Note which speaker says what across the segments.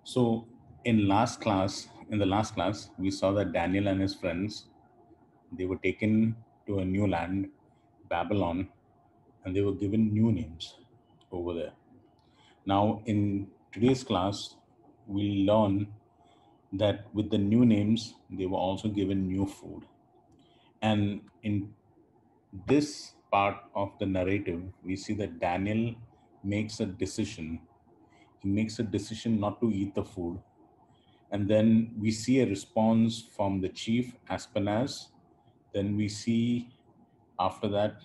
Speaker 1: So in the last class, we saw that Daniel and his friends, they were taken to a new land, Babylon, and they were given new names over there. Now, in today's class, we'll learn that with the new names, they were also given new food. And in this part of the narrative, we see that Daniel makes a decision. He makes a decision not to eat the food. And then we see a response from the chief Aspenas. Then we see after that,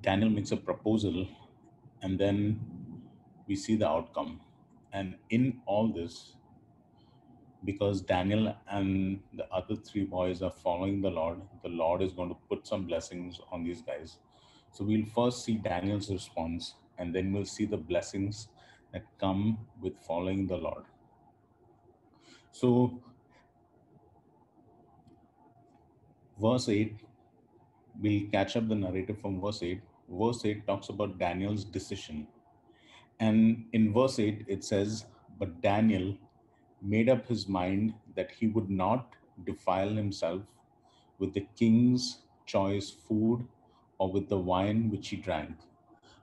Speaker 1: Daniel makes a proposal, and then we see the outcome. And in all this, because Daniel and the other three boys are following the Lord is going to put some blessings on these guys. So we'll first see Daniel's response, and then we'll see the blessings that come with following the Lord. So, verse 8, we'll catch up the narrative from verse 8. Verse 8 talks about Daniel's decision. And in verse 8, it says, "But Daniel made up his mind that he would not defile himself with the king's choice food or with the wine which he drank.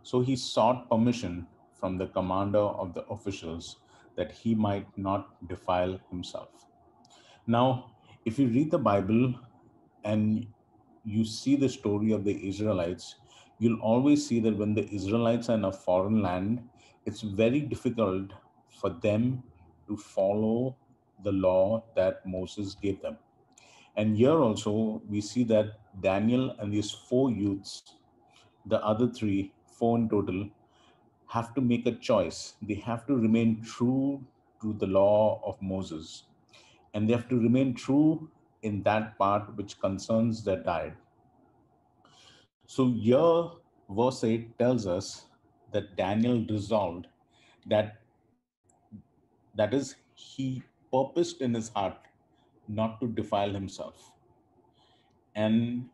Speaker 1: So he sought permission from the commander of the officials that he might not defile himself." Now, if you read the Bible and you see the story of the Israelites, you'll always see that when the Israelites are in a foreign land, it's very difficult for them to follow the law that Moses gave them. And here also, we see that Daniel and these four youths, the other three, four in total, have to make a choice. They have to remain true to the law of Moses, and they have to remain true in that part which concerns their diet. So here, verse 8 tells us that Daniel resolved that, that is, he purposed in his heart not to defile himself. And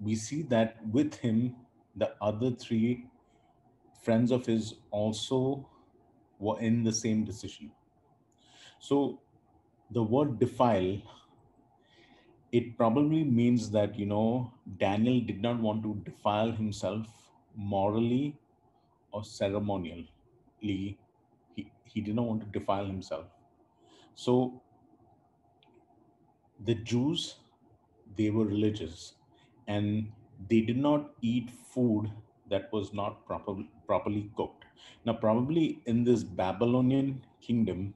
Speaker 1: we see that with him, the other three friends of his also were in the same decision. So the word defile, it probably means that, Daniel did not want to defile himself morally or ceremonially. He did not want to defile himself. So the Jews, they were religious, and they did not eat food that was not properly cooked. Now, probably in this Babylonian kingdom,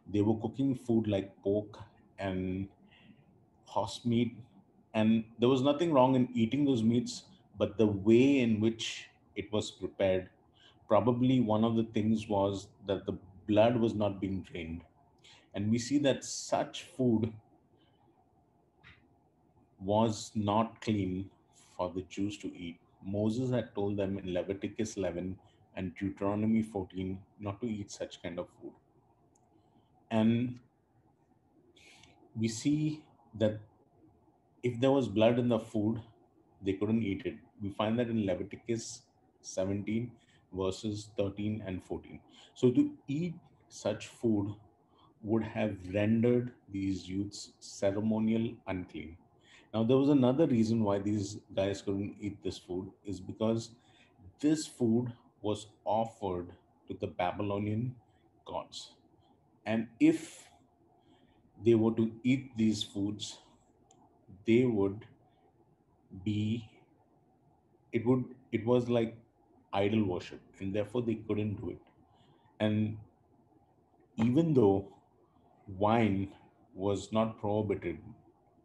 Speaker 1: they were cooking food like pork and horse meat, and there was nothing wrong in eating those meats, but the way in which it was prepared, probably one of the things was that the blood was not being drained. And we see that such food was not clean for the Jews to eat. Moses had told them in Leviticus 11 and Deuteronomy 14 not to eat such kind of food. And we see that if there was blood in the food, they couldn't eat it. We find that in Leviticus 17, verses 13 and 14. So to eat such food would have rendered these youths ceremonial unclean. Now, there was another reason why these guys couldn't eat this food, is because this food was offered to the Babylonian gods. And if they were to eat these foods, they would be, it was like idol worship, and therefore they couldn't do it. And even though wine was not prohibited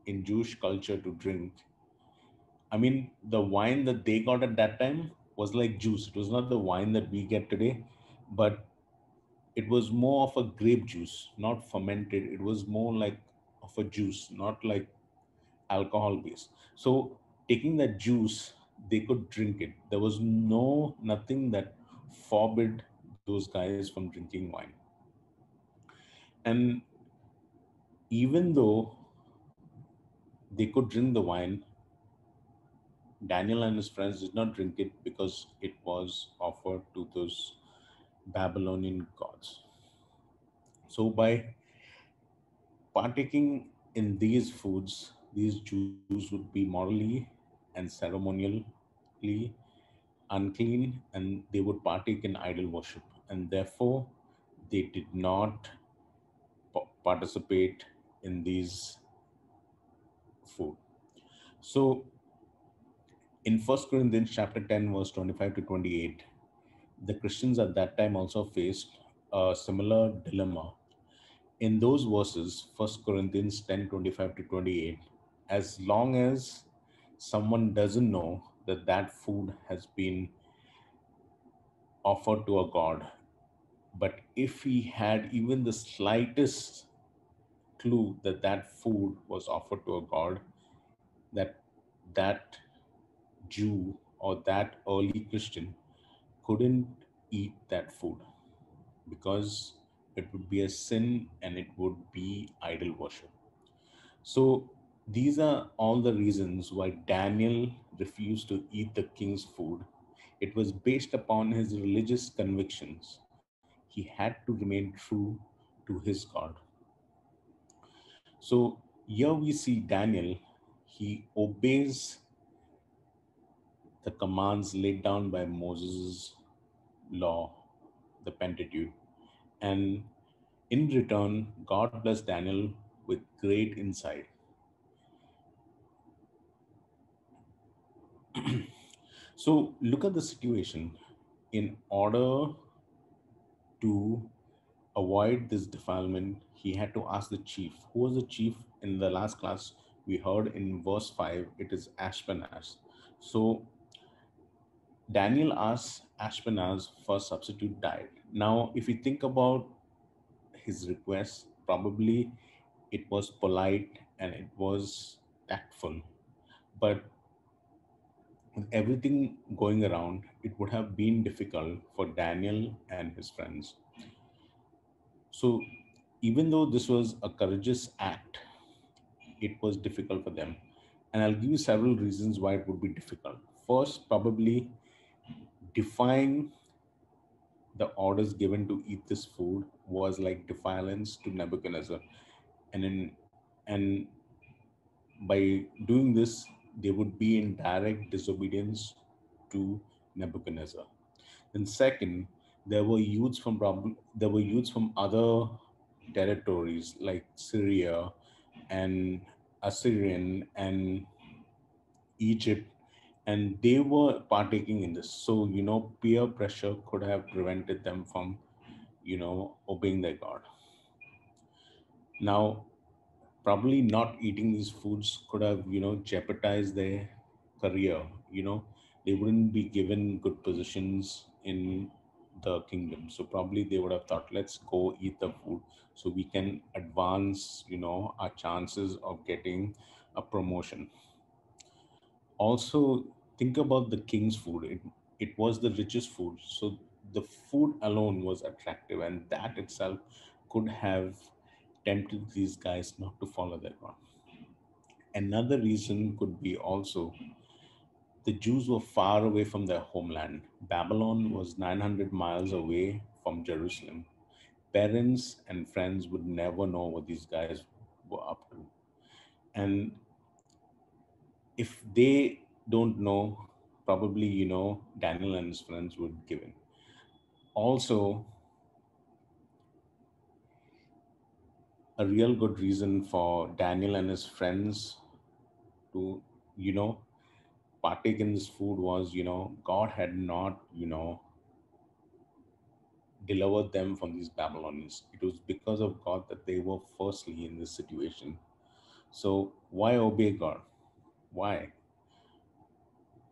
Speaker 1: in Jewish culture to drink, I mean, the wine that they got at that time was like juice. It was not the wine that we get today, but it was more of a grape juice, not fermented. It was more like of a juice, not like alcohol based. So taking that juice, they could drink it. There was nothing that forbid those guys from drinking wine. And even though they could drink the wine, Daniel and his friends did not drink it because it was offered to those Babylonian gods. So, by partaking in these foods, these Jews would be morally and ceremonially unclean, and they would partake in idol worship, and therefore they did not participate in these food. So, in First Corinthians chapter 10, verse 25 to 28, the Christians at that time also faced a similar dilemma. In those verses, First Corinthians 10 25 to 28, as long as someone doesn't know that that food has been offered to a god, but if he had even the slightest clue that that food was offered to a god, that that Jew or that early Christian couldn't eat that food because it would be a sin and it would be idol worship. So these are all the reasons why Daniel refused to eat the king's food. It was based upon his religious convictions. He had to remain true to his God. So here we see Daniel, he obeys the commands laid down by Moses' law, the Pentateuch, and in return, God blessed Daniel with great insight. So look at the situation. In order to avoid this defilement, he had to ask the chief. Who was the chief? In the last class, we heard in verse 5, it is Ashpenaz. So Daniel asked Ashpenaz for substitute diet. Now, if you think about his request, probably it was polite and it was tactful. But with everything going around, it would have been difficult for Daniel and his friends. So, even though this was a courageous act, it was difficult for them. And I'll give you several reasons why it would be difficult. First, probably defying the orders given to eat this food was like defiance to Nebuchadnezzar. And by doing this, they would be in direct disobedience to Nebuchadnezzar. Then second, there were youths from other territories like Syria and Assyrian and Egypt, and they were partaking in this. So peer pressure could have prevented them from obeying their God. Now, probably not eating these foods could have jeopardized their career. They wouldn't be given good positions in the kingdom, so probably they would have thought, let's go eat the food so we can advance our chances of getting a promotion. Also, think about the king's food. It was the richest food, so the food alone was attractive, and that itself could have tempted these guys not to follow their God. Another reason could be also the Jews were far away from their homeland. Babylon was 900 miles away from Jerusalem. Parents and friends would never know what these guys were up to. And if they don't know, probably, Daniel and his friends would give in. Also, a real good reason for Daniel and his friends to, you know, partake in this food was, God had not, delivered them from these Babylonians. It was because of God that they were firstly in this situation. So why obey God? Why?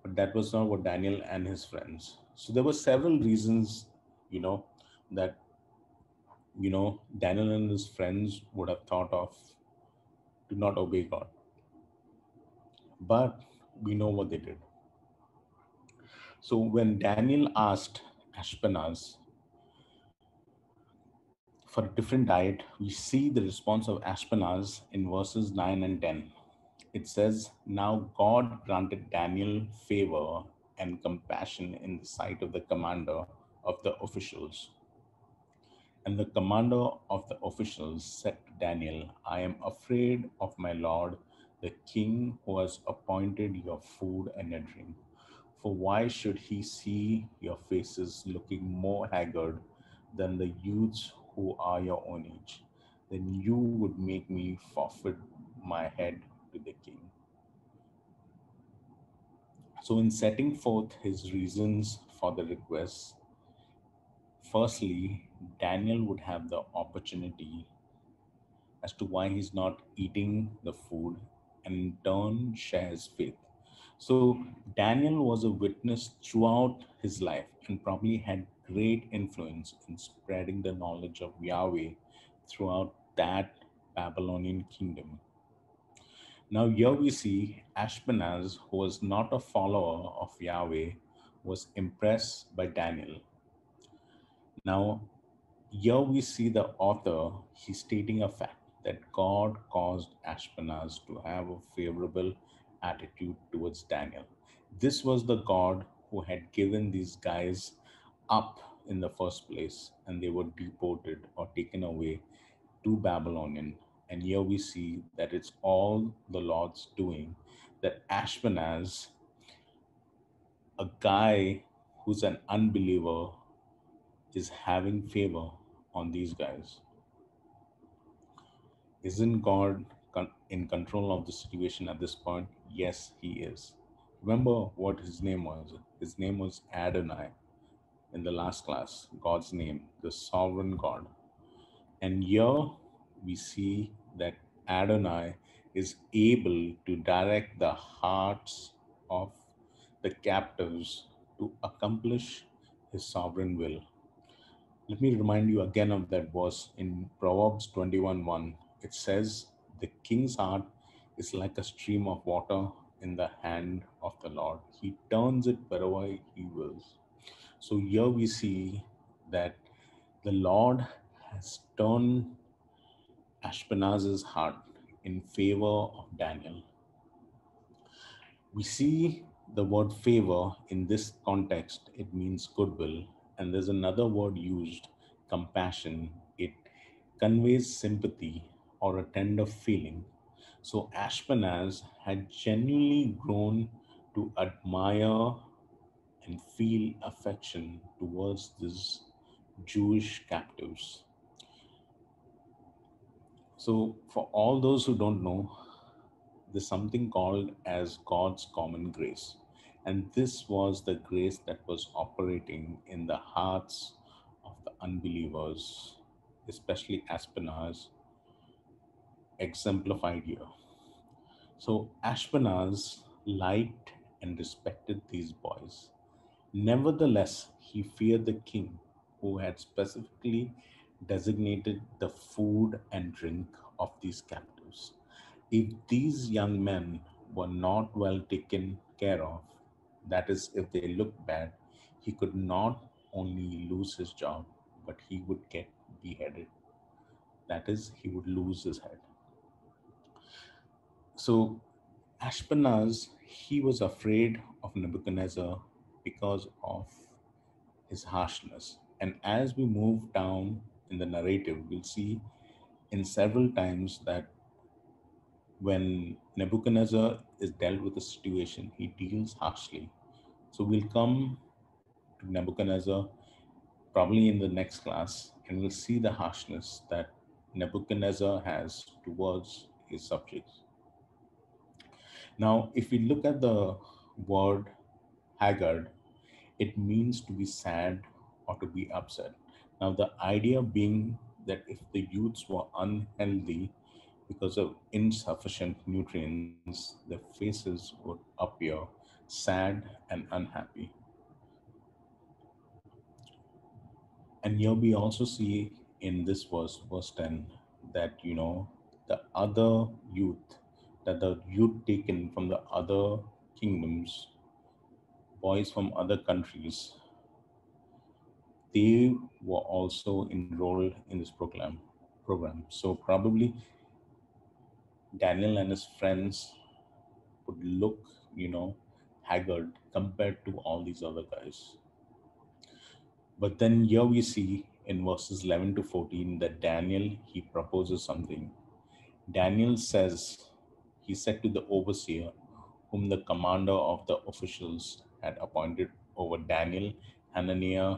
Speaker 1: But that was not what Daniel and his friends. So there were several reasons, you know, that Daniel and his friends would have thought of to not obey God. But we know what they did. So when Daniel asked Ashpenaz for a different diet, we see the response of Ashpenaz in verses 9 and 10. It says, now God granted Daniel favor and compassion in the sight of the commander of the officials. And the commander of the officials said to Daniel, I am afraid of my lord, the king who has appointed your food and your drink. For why should he see your faces looking more haggard than the youths who are your own age? Then you would make me forfeit my head to the king. So, in setting forth his reasons for the request, firstly, Daniel would have the opportunity as to why he's not eating the food and in turn share his faith. So Daniel was a witness throughout his life and probably had great influence in spreading the knowledge of Yahweh throughout that Babylonian kingdom. Now here we see Ashpenaz, who was not a follower of Yahweh, was impressed by Daniel. Now here we see the author, he's stating a fact that God caused Ashpenaz to have a favorable attitude towards Daniel. This was the God who had given these guys up in the first place, and they were deported or taken away to Babylonian. And here we see that it's all the Lord's doing, that Ashpenaz, a guy who's an unbeliever, is having favor on these guys. Isn't God in control of the situation at this point? Yes, He is. Remember what His name was? His name was Adonai in the last class. God's name, the sovereign God. And here we see that Adonai is able to direct the hearts of the captives to accomplish His sovereign will. Let me remind you again of that verse in Proverbs 21:1. It says, the king's heart is like a stream of water in the hand of the Lord. He turns it wherever he wills. So here we see that the Lord has turned Ashpenaz's heart in favor of Daniel. We see the word favor in this context, it means goodwill. And there's another word used, compassion. It conveys sympathy or a tender feeling. So Ashpenaz had genuinely grown to admire and feel affection towards these Jewish captives. So, for all those who don't know, there's something called as God's common grace. And this was the grace that was operating in the hearts of the unbelievers, especially Ashpenaz, exemplified here. So Ashpenaz liked and respected these boys. Nevertheless, he feared the king, who had specifically designated the food and drink of these captives. If these young men were not well taken care of, that is, if they looked bad, he could not only lose his job, but he would get beheaded. That is, he would lose his head. So Ashpenaz, he was afraid of Nebuchadnezzar because of his harshness. And as we move down in the narrative, we'll see in several times that when Nebuchadnezzar is dealt with a situation, he deals harshly. So we'll come to Nebuchadnezzar probably in the next class, and we'll see the harshness that Nebuchadnezzar has towards his subjects. Now, if we look at the word haggard, it means to be sad or to be upset. Now, the idea being that if the youths were unhealthy because of insufficient nutrients, their faces would appear sad and unhappy. And here we also see in this verse, verse 10, that, the other youth, that the youth taken from the other kingdoms, boys from other countries, they were also enrolled in this program. So probably Daniel and his friends would look, haggard compared to all these other guys. But then here we see in verses 11 to 14 that Daniel, he proposes something. Daniel says, he said to the overseer, whom the commander of the officials had appointed over Daniel, Hananiah,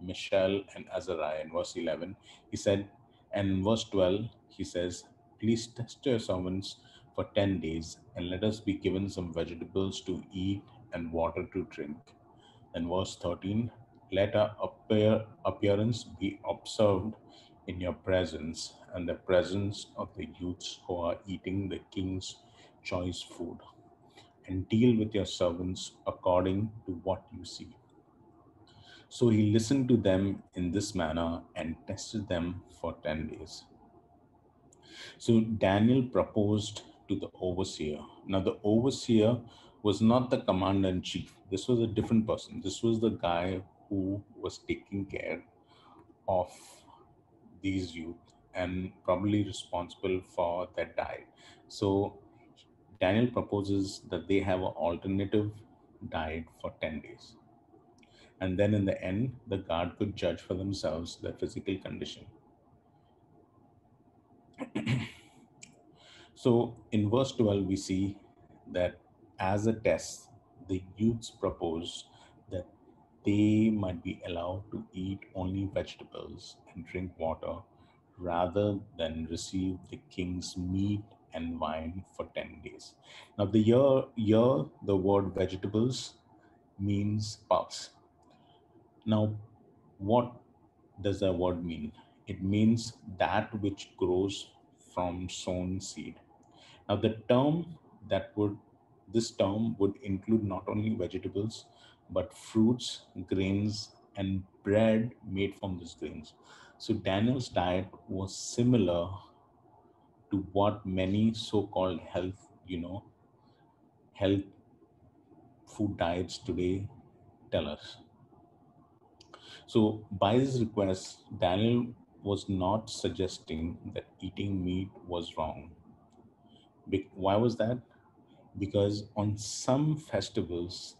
Speaker 1: Mishael, and Azariah, in verse 11, he said, and in verse 12, he says, please test your servants for 10 days, and let us be given some vegetables to eat and water to drink. And verse 13, let our appearance be observed in your presence and the presence of the youths who are eating the king's choice food, and deal with your servants according to what you see. So he listened to them in this manner and tested them for 10 days. So Daniel proposed to the overseer. Now, the overseer was not the commander in chief. This was a different person. This was the guy who was taking care of these youth and probably responsible for their diet. So Daniel proposes that they have an alternative diet for 10 days. And then in the end, the guard could judge for themselves their physical condition. So in verse 12, we see that as a test, the youths propose that they might be allowed to eat only vegetables and drink water rather than receive the king's meat and wine for 10 days. Now, the word vegetables means pulse. Now, what does that word mean? It means that which grows from sown seed. Now, that would this term would include not only vegetables, but fruits, grains, and bread made from these grains. So Daniel's diet was similar to what many so-called health food diets today tell us. So by his request, Daniel was not suggesting that eating meat was wrong. Why was that? Because on some festivals,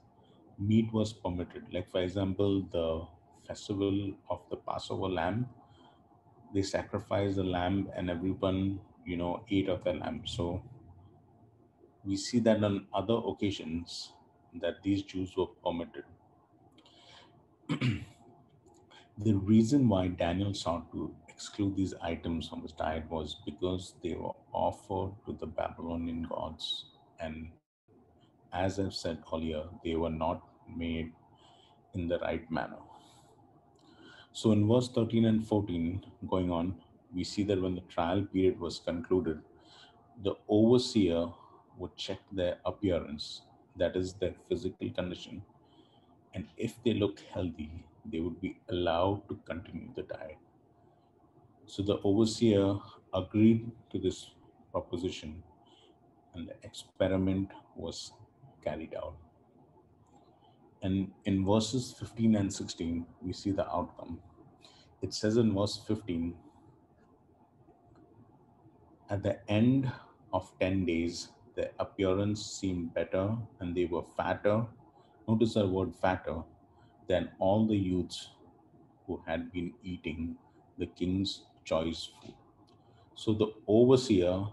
Speaker 1: meat was permitted. Like, for example, the festival of the Passover lamb, they sacrificed the lamb and everyone, ate of the lamb. So we see that on other occasions that these Jews were permitted. The reason why Daniel sought to exclude these items from his diet was because they were offered to the Babylonian gods. And as I've said earlier, they were not made in the right manner. So in verse 13 and 14, going on, we see that when the trial period was concluded, the overseer would check their appearance, that is, their physical condition, and if they look healthy, they would be allowed to continue the diet. So the overseer agreed to this proposition, and the experiment was carried out. And in verses 15 and 16, we see the outcome. It says in verse 15, at the end of 10 days, their appearance seemed better and they were fatter. Notice the word fatter than all the youths who had been eating the king's choice food. So the overseer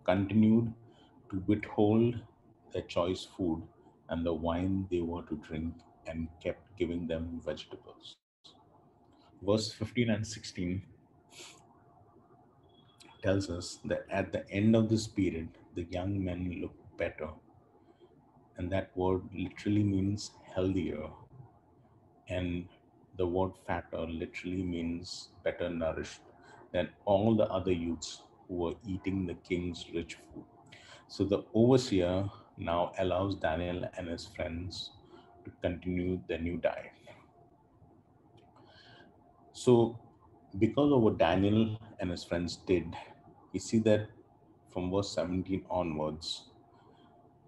Speaker 1: continued to withhold their choice food and the wine they were to drink and kept giving them vegetables. Verse 15 and 16 tells us that at the end of this period, the young men looked better. And that word literally means healthier. And the word fatter literally means better nourished than all the other youths who were eating the king's rich food. So the overseer now allows Daniel and his friends to continue their new diet. So, because of what Daniel and his friends did, we see that from verse 17 onwards,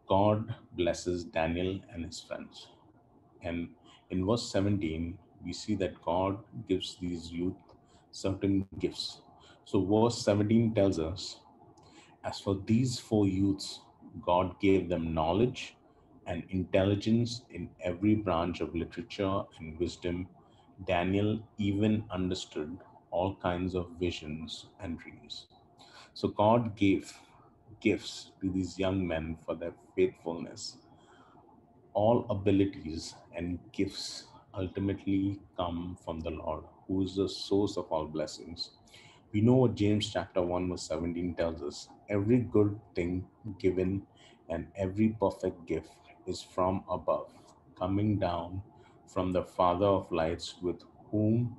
Speaker 1: God blesses Daniel and his friends. And in verse 17, we see that God gives these youth certain gifts. So, verse 17 tells us, as for these four youths, God gave them knowledge and intelligence in every branch of literature and wisdom Daniel even understood all kinds of visions and dreams. So God gave gifts to these young men for their faithfulness. All abilities and gifts ultimately come from the Lord, who is the source of all blessings. We know what James chapter 1 verse 17 tells us. Every good thing given and every perfect gift is from above, coming down from the Father of lights, with whom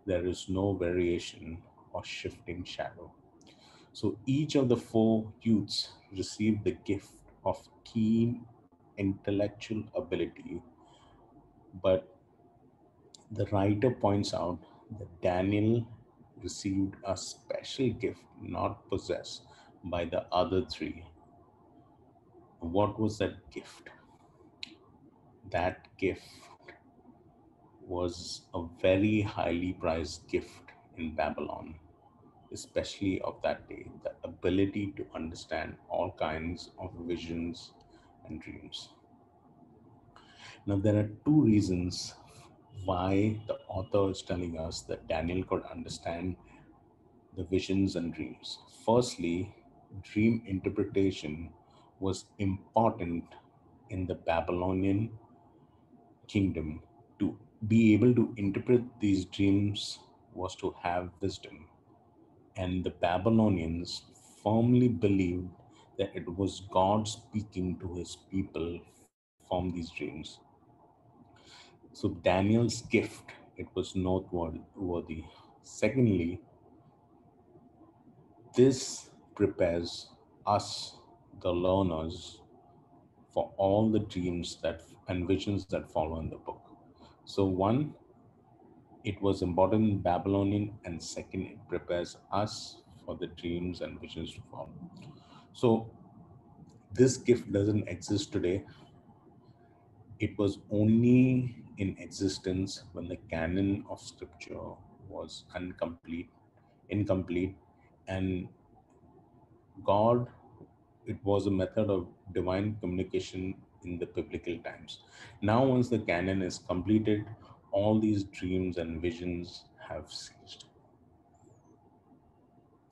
Speaker 1: there is no variation or shifting shadow. So each of the four youths received the gift of keen intellectual ability, but the writer points out that Daniel received a special gift not possessed by the other three. What was that gift? That gift was a very highly prized gift in Babylon, especially of that day, the ability to understand all kinds of visions and dreams. Now, there are two reasons why the author is telling us that Daniel could understand the visions and dreams. Firstly, dream interpretation was important in the Babylonian kingdom. To be able to interpret these dreams was to have wisdom, and the Babylonians firmly believed that it was God speaking to his people from these dreams. So Daniel's gift, it was noteworthy. Secondly, this prepares us, the learners, for all the dreams that and visions that follow in the book. So one, it was important in Babylonian, and second, it prepares us for the dreams and visions to follow. So this gift doesn't exist today. It was only in existence when the canon of scripture was incomplete, and God, it was a method of divine communication in the biblical times. Now, once the canon is completed, all these dreams and visions have ceased.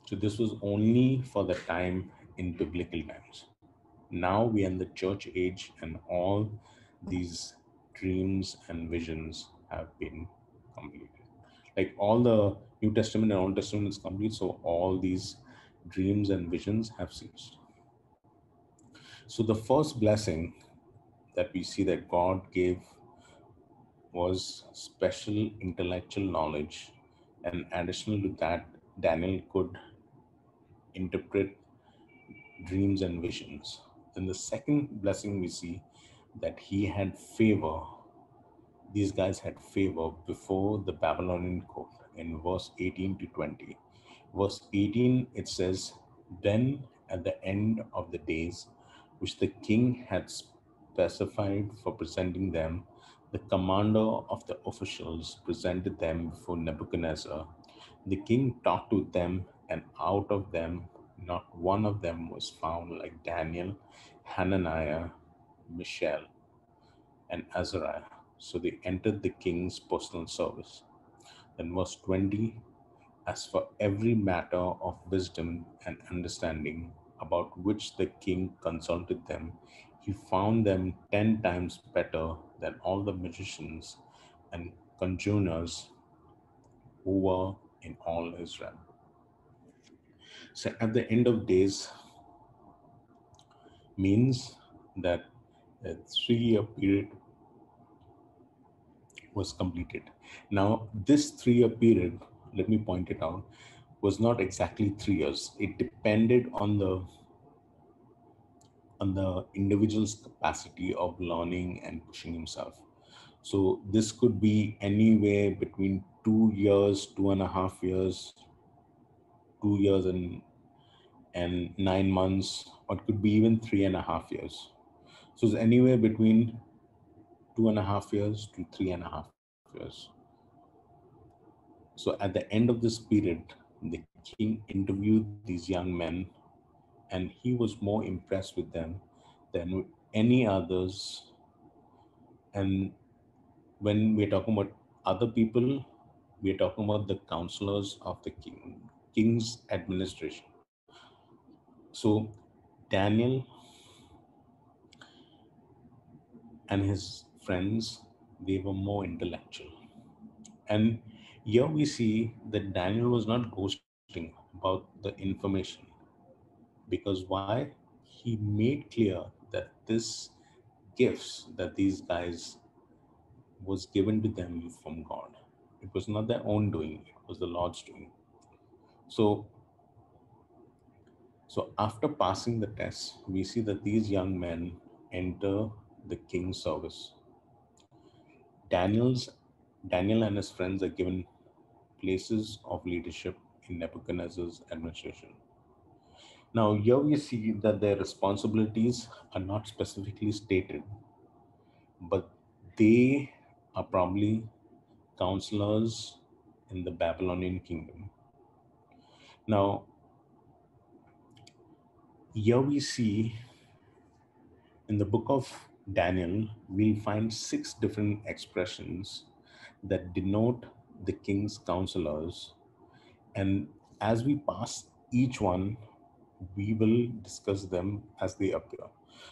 Speaker 1: So, this was only for the time in biblical times. Now we are in the church age, and all these dreams and visions have been completed. Like all the New Testament and Old Testament is complete, so all these dreams and visions have ceased. So the first blessing that we see that God gave was special intellectual knowledge, and additional to that, Daniel could interpret dreams and visions. Then the second blessing we see that he had favor. These guys had favor before the Babylonian court in verse 18 to 20. Verse 18, it says, "Then at the end of the days, which the king had specified for presenting them, the commander of the officials presented them before Nebuchadnezzar. The king talked to them, and out of them, not one of them was found like Daniel, Hananiah, Mishael, and Azariah. So they entered the king's personal service." Then, verse 20, "As for every matter of wisdom and understanding about which the king consulted them, he found them 10 times better than all the magicians and conjurers who were in all Israel." So, at the end of days means that a 3 year period was completed. Now, this 3 year period, let me point it out, was not exactly 3 years. It depended on the individual's capacity of learning and pushing himself. So this could be anywhere between 2 years, 2.5 years, 2 years and 9 months, or it could be even 3.5 years. So it's anywhere between 2.5 years to 3.5 years. So at the end of this period, the king interviewed these young men, and he was more impressed with them than with any others. And when we're talking about Other people, we are talking about the counselors of the king's administration. So Daniel and his friends, they were more intellectual. And here we see that Daniel was not ghosting about the information, because why? He made clear that this gifts that these guys was given to them from God. It was not their own doing, it was the Lord's doing. So after passing the test, we see that these young men enter the king's service. Daniel's Daniel and his friends are given places of leadership in Nebuchadnezzar's administration. Now, here we see that their responsibilities are not specifically stated, but they are probably counselors in the Babylonian kingdom. Now, here we see in the book of Daniel, we'll find six different expressions that denote the king's counselors. And as we pass each one, we will discuss them as they appear.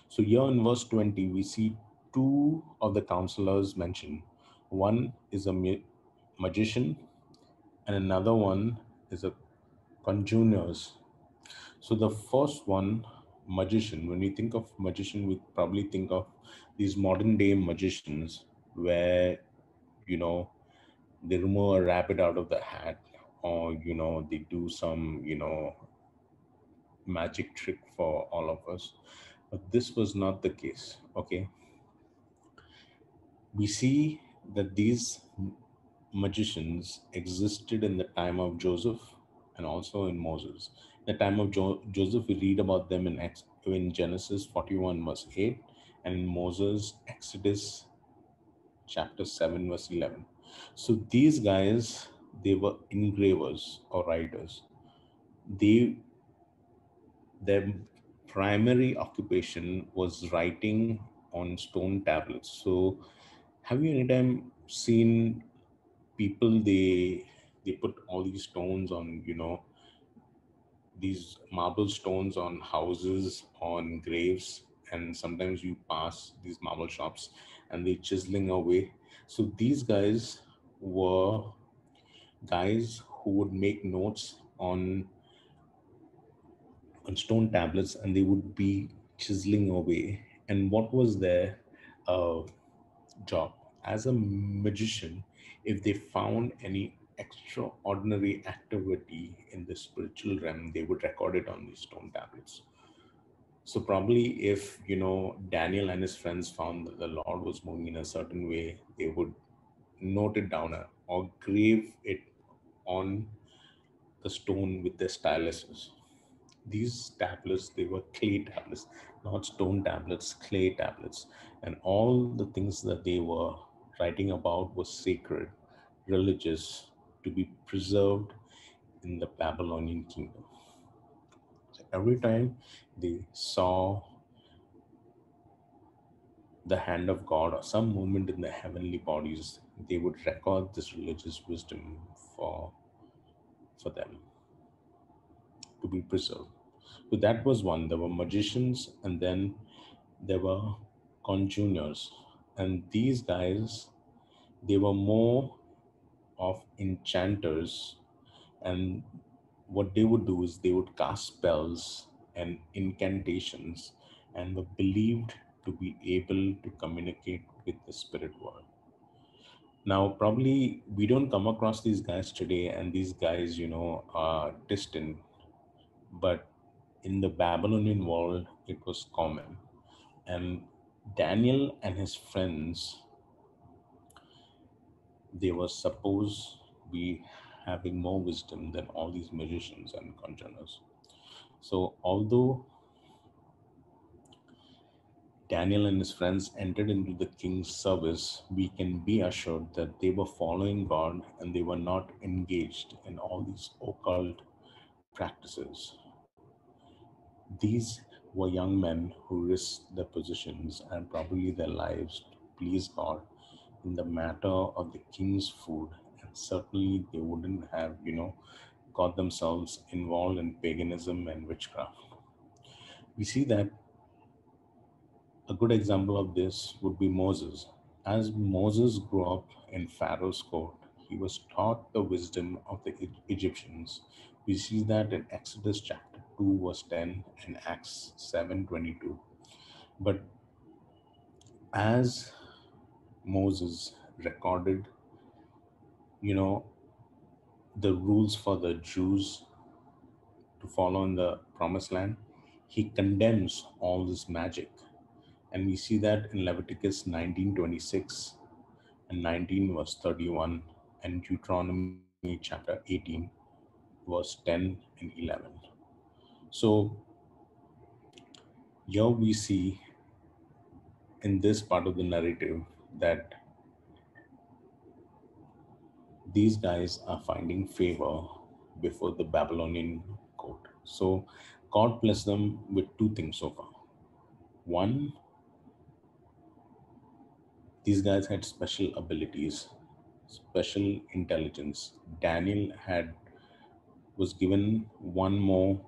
Speaker 1: So, here in verse 20, we see two of the counselors mentioned. One is a magician, and another one is a conjurers. So the first one, magician, when we think of magician, we probably think of these modern day magicians where, you know, they remove a rabbit out of the hat, or, they do some, magic trick for all of us. But this was not the case. Okay. We see that these magicians existed in the time of Joseph and also in Moses. In the time of Joseph, we read about them in Genesis 41, verse 8, and in Moses, Exodus chapter 7, verse 11. So these guys, they were engravers or writers. They Their primary occupation was writing on stone tablets. So have you anytime seen people, they put all these stones on, these marble stones on houses, on graves, and sometimes you pass these marble shops and they're chiseling away. So these guys were guys who would make notes on stone tablets, and they would be chiseling away. And what was their uh, job? As a magician, if they found any extraordinary activity in the spiritual realm, they would record it on these stone tablets. So probably if, Daniel and his friends found that the Lord was moving in a certain way, they would note it down, or grave it on the stone with their styluses. These tablets, they were clay tablets, not stone tablets, clay tablets. And all the things that they were writing about was sacred, religious, to be preserved in the Babylonian kingdom. So every time they saw the hand of God or some movement in the heavenly bodies, they would record this religious wisdom for them to be preserved. So that was one. There were magicians, and then there were conjurers. And these guys, they were more of enchanters. And what they would do is they would cast spells and incantations, and were believed to be able to communicate with the spirit world. Now, probably we don't come across these guys today, and these guys, are distant, but in the Babylonian world, it was common. And Daniel and his friends, they were supposed to be having more wisdom than all these magicians and conjurers. So, although Daniel and his friends entered into the king's service, we can be assured that they were following God and they were not engaged in all these occult practices. These were young men who risked their positions and probably their lives to please God in the matter of the king's food, and certainly they wouldn't have, got themselves involved in paganism and witchcraft. We see that a good example of this would be Moses. As Moses grew up in Pharaoh's court, he was taught the wisdom of the Egyptians. We see that in Exodus chapter 2, verse 10, and Acts 7:22. But as Moses recorded, you know, the rules for the Jews to follow in the promised land, he condemns all this magic. And we see that in Leviticus 19:26 and 19 verse 31, and Deuteronomy chapter 18 verse 10 and 11. So here we see in this part of the narrative that these guys are finding favor before the Babylonian court. So God blessed them with two things so far. One, these guys had special abilities, special intelligence. Daniel had was given one more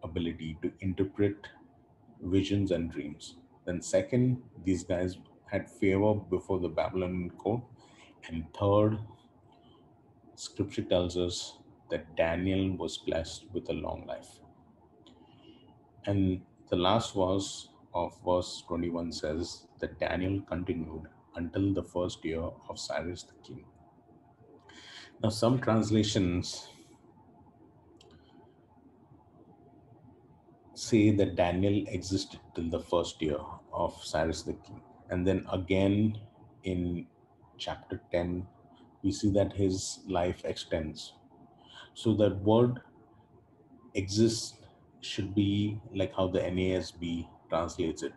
Speaker 1: ability to interpret visions and dreams. Then second, these guys had favor before the Babylonian court. And third, scripture tells us that Daniel was blessed with a long life. And the last verse of verse 21 says that Daniel continued until the first year of Cyrus the king. Now, some translations say that Daniel existed till the first year of Cyrus the king. And then again in chapter 10, we see that his life extends. So that word exists should be like how the NASB translates it.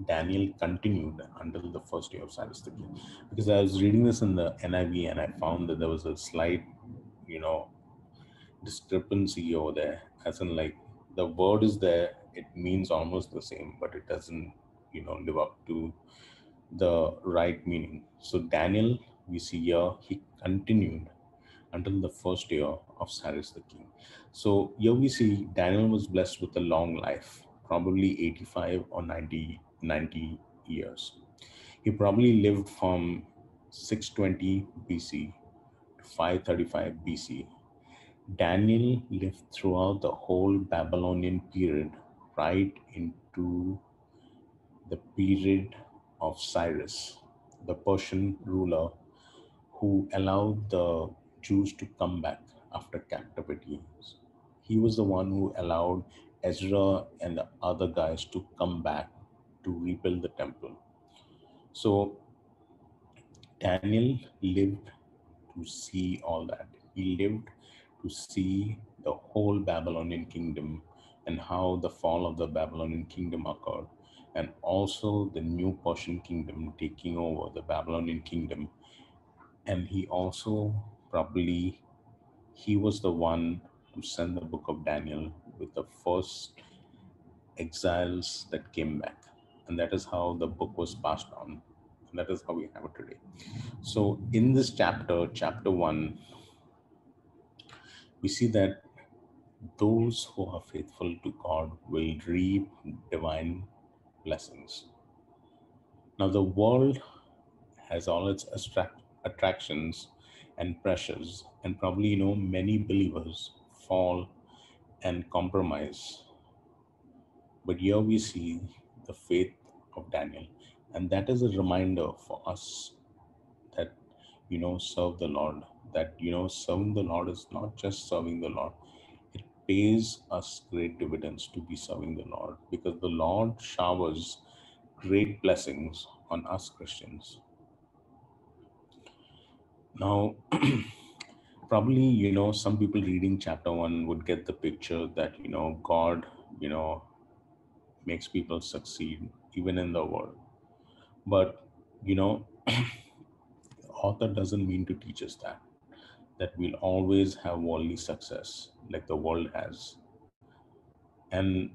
Speaker 1: Daniel continued until the first year of Cyrus the king. Because I was reading this in the NIV and I found that there was a slight, you know, discrepancy over there, as in like the word is there, it means almost the same, but it doesn't, live up to the right meaning. So Daniel, we see here, he continued until the first year of Cyrus the king. So here we see Daniel was blessed with a long life, probably 85 or 90 years. He probably lived from 620 BC to 535 BC. Daniel lived throughout the whole Babylonian period, right into the period of Cyrus, the Persian ruler who allowed the Jews to come back after captivity. He was the one who allowed Ezra and the other guys to come back to rebuild the temple. So Daniel lived to see all that. He lived to see the whole Babylonian kingdom and how the fall of the Babylonian kingdom occurred, and also the new Persian kingdom taking over the Babylonian kingdom. And he also probably he was the one to send the book of Daniel with the first exiles that came back. And that is how the book was passed on. And that is how we have it today. So in this chapter 1, we see that those who are faithful to God will reap divine blessings. Now, the world has all its attractions and pressures, and probably, many believers fall and compromise. But here we see the faith of Daniel, and that is a reminder for us that, serve the Lord, that, serving the Lord is not just serving the Lord. It pays us great dividends to be serving the Lord, because the Lord showers great blessings on us Christians. Now, probably, some people reading chapter 1 would get the picture that, God, you know, makes people succeed even in the world. But, the author doesn't mean to teach us that we'll always have worldly success like the world has. And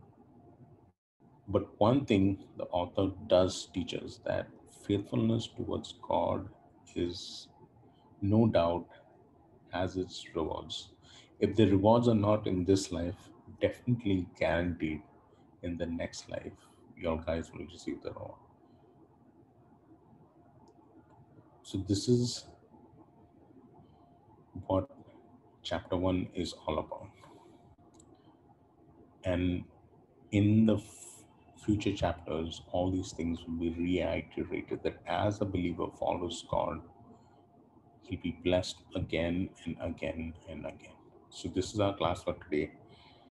Speaker 1: but one thing the author does teach us, that faithfulness towards God is no doubt has its rewards. If the rewards are not in this life, definitely guaranteed in the next life, your guys will receive the reward. So this is what chapter one is all about. And in the future chapters, all these things will be reiterated that as a believer follows God, he'll be blessed again and again and again. So this is our class for today.